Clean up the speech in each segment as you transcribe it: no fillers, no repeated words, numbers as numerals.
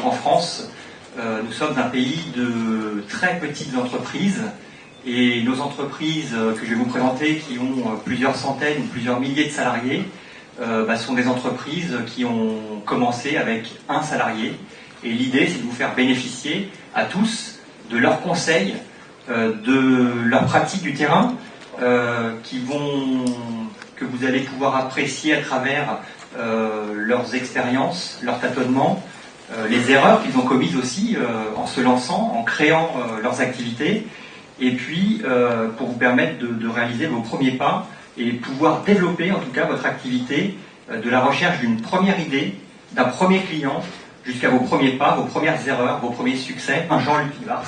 qu'en France, nous sommes un pays de très petites entreprises, et nos entreprises que je vais vous présenter, qui ont plusieurs centaines ou plusieurs milliers de salariés, sont des entreprises qui ont commencé avec un salarié. Et l'idée, c'est de vous faire bénéficier à tous de leurs conseils, de leurs pratiques du terrain, que vous allez pouvoir apprécier à travers leurs expériences, leurs tâtonnements, les erreurs qu'ils ont commises aussi en se lançant, en créant leurs activités, et puis pour vous permettre de réaliser vos premiers pas et pouvoir développer en tout cas votre activité de la recherche d'une première idée, d'un premier client, jusqu'à vos premiers pas, vos premières erreurs, vos premiers succès. Jean-Luc Ivars,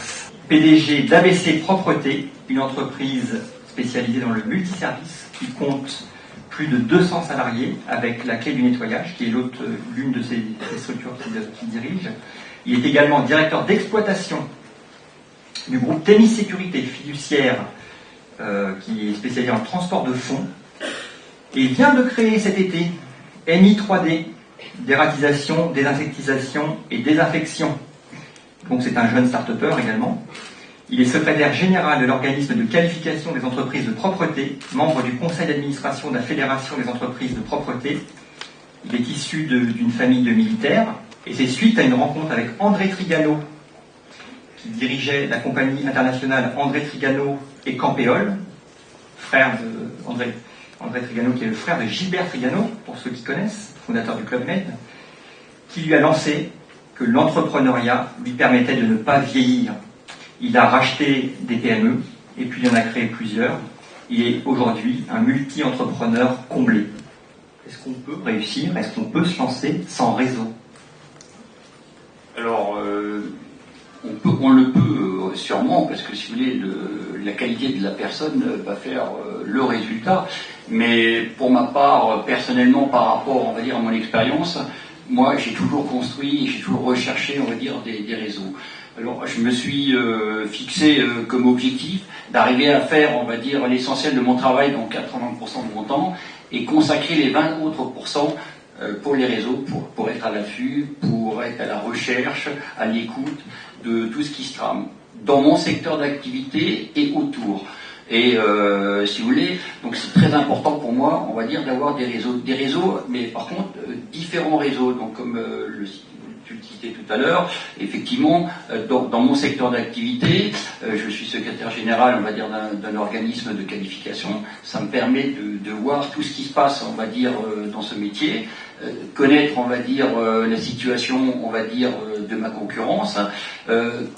PDG d'ABC Propreté, une entreprise spécialisée dans le multiservice qui compte plus de 200 salariés avec la clé du nettoyage, qui est l'une de ces structures qu'il dirige. Il est également directeur d'exploitation du groupe Témis Sécurité fiduciaire, qui est spécialisé en transport de fonds, et vient de créer cet été MI 3D, dératisation, désinsectisation et désinfection. Donc c'est un jeune start-upper également. Il est secrétaire général de l'organisme de qualification des entreprises de propreté, membre du conseil d'administration de la Fédération des entreprises de propreté. Il est issu d'une famille de militaires, et c'est suite à une rencontre avec André Trigano, qui dirigeait la compagnie internationale André Trigano et Campéol, frère de André Trigano, qui est le frère de Gilbert Trigano, pour ceux qui connaissent, fondateur du Club Med, qui lui a lancé que l'entrepreneuriat lui permettait de ne pas vieillir. Il a racheté des PME, et puis il en a créé plusieurs. Il est aujourd'hui un multi-entrepreneur comblé. Est-ce qu'on peut réussir? Est-ce qu'on peut se lancer sans réseau? Alors, on le peut sûrement, parce que si vous voulez, la qualité de la personne va faire le résultat. Mais pour ma part, personnellement, par rapport, on va dire, à mon expérience, moi, j'ai toujours construit, j'ai toujours recherché, on va dire, des réseaux. Alors, je me suis fixé comme objectif d'arriver à faire, on va dire, l'essentiel de mon travail dans 80% de mon temps et consacrer les 20 autres pourcents pour les réseaux, pour être à l'affût, pour être à la recherche, à l'écoute de tout ce qui se trame dans mon secteur d'activité et autour. Et si vous voulez, donc c'est très important pour moi, on va dire, d'avoir des réseaux, mais par contre différents réseaux. Donc comme tu le citais tout à l'heure, effectivement, dans mon secteur d'activité, je suis secrétaire général, on va dire, d'un organisme de qualification. Ça me permet de voir tout ce qui se passe, on va dire, dans ce métier, connaître, on va dire, la situation, on va dire, de ma concurrence,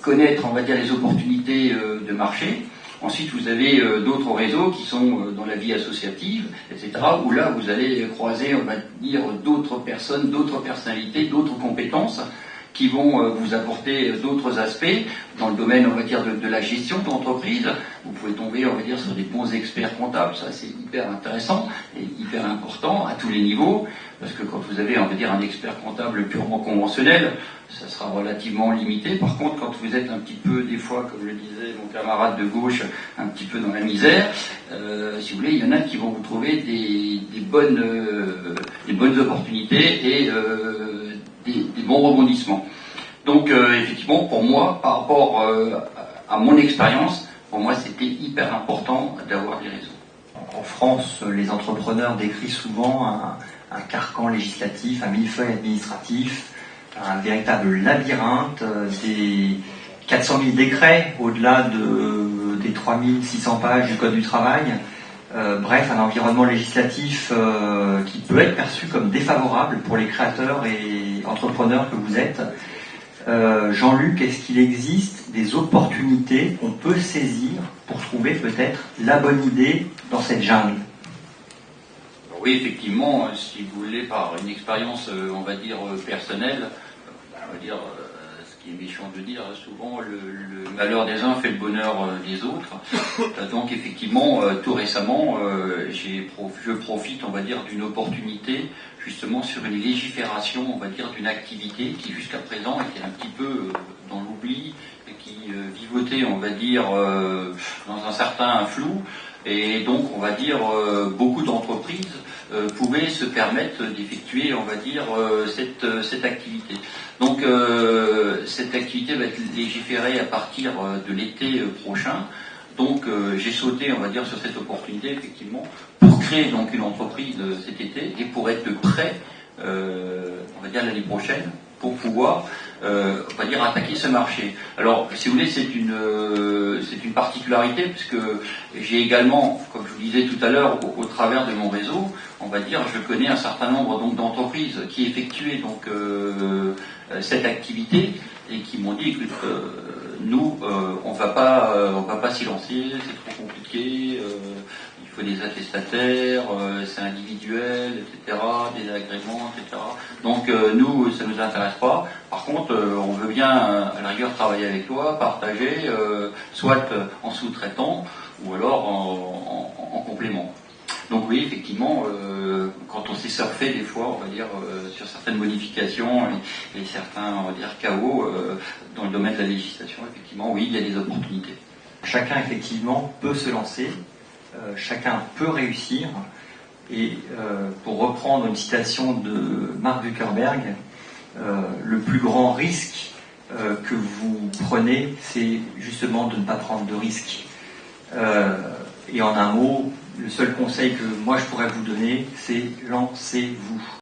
connaître, on va dire, les opportunités de marché. Ensuite, vous avez d'autres réseaux qui sont dans la vie associative, etc., où là, vous allez croiser, on va dire, d'autres personnes, d'autres personnalités, d'autres compétences qui vont vous apporter d'autres aspects dans le domaine, on va dire, de la gestion d'entreprise. Vous pouvez tomber, on va dire, sur des bons experts comptables. Ça, c'est hyper intéressant et hyper important à tous les niveaux, parce que quand vous avez, on va dire, un expert comptable purement conventionnel, ça sera relativement limité. Par contre, quand vous êtes un petit peu, des fois, comme le disait mon camarade de gauche, un petit peu dans la misère, si vous voulez, il y en a qui vont vous trouver des bonnes opportunités et des bons rebondissements. Donc, effectivement, pour moi, par rapport à mon expérience, pour moi, c'était hyper important d'avoir des réseaux. En France, les entrepreneurs décrivent souvent un carcan législatif, un millefeuille administratif, un véritable labyrinthe, des 400 000 décrets au-delà des 3600 pages du Code du travail. Bref, un environnement législatif qui peut être perçu comme défavorable pour les créateurs et entrepreneurs que vous êtes. Jean-Luc, est-ce qu'il existe des opportunités qu'on peut saisir pour trouver peut-être la bonne idée dans cette jungle? Oui, effectivement, si vous voulez, par une expérience, on va dire, personnelle, on va dire, ce qui est méchant de dire, souvent, le malheur des uns fait le bonheur des autres. Donc, effectivement, tout récemment, je profite, on va dire, d'une opportunité, justement, sur une légifération, on va dire, d'une activité qui, jusqu'à présent, était un petit peu dans l'oubli, et qui vivotait, on va dire, dans un certain flou. Et donc, on va dire, beaucoup d'entreprises pouvaient se permettre d'effectuer, on va dire, cette activité. Donc, cette activité va être légiférée à partir de l'été prochain. Donc j'ai sauté, on va dire, sur cette opportunité, effectivement, pour créer donc une entreprise cet été et pour être prêt, on va dire, l'année prochaine, pour pouvoir, on va dire, attaquer ce marché. Alors, si vous voulez, c'est une particularité, puisque j'ai également, comme je vous disais tout à l'heure, au travers de mon réseau, on va dire, je connais un certain nombre donc d'entreprises qui effectuaient donc cette activité et qui m'ont dit, écoute, nous, on va pas s'y lancer, c'est trop compliqué. Il faut des attestataires, c'est individuel, etc., des agréments, etc. Donc nous, ça nous intéresse pas. Par contre, on veut bien, à la rigueur, travailler avec toi, partager, soit en sous-traitant, ou alors en complément. Donc oui, effectivement, quand on s'est surfé des fois, on va dire, sur certaines modifications et certains, on va dire, chaos dans le domaine de la législation, effectivement, oui, il y a des opportunités. Chacun, effectivement, peut se lancer. Chacun peut réussir. Et pour reprendre une citation de Mark Zuckerberg, le plus grand risque que vous prenez, c'est justement de ne pas prendre de risque. Et en un mot, le seul conseil que moi je pourrais vous donner, c'est lancez-vous.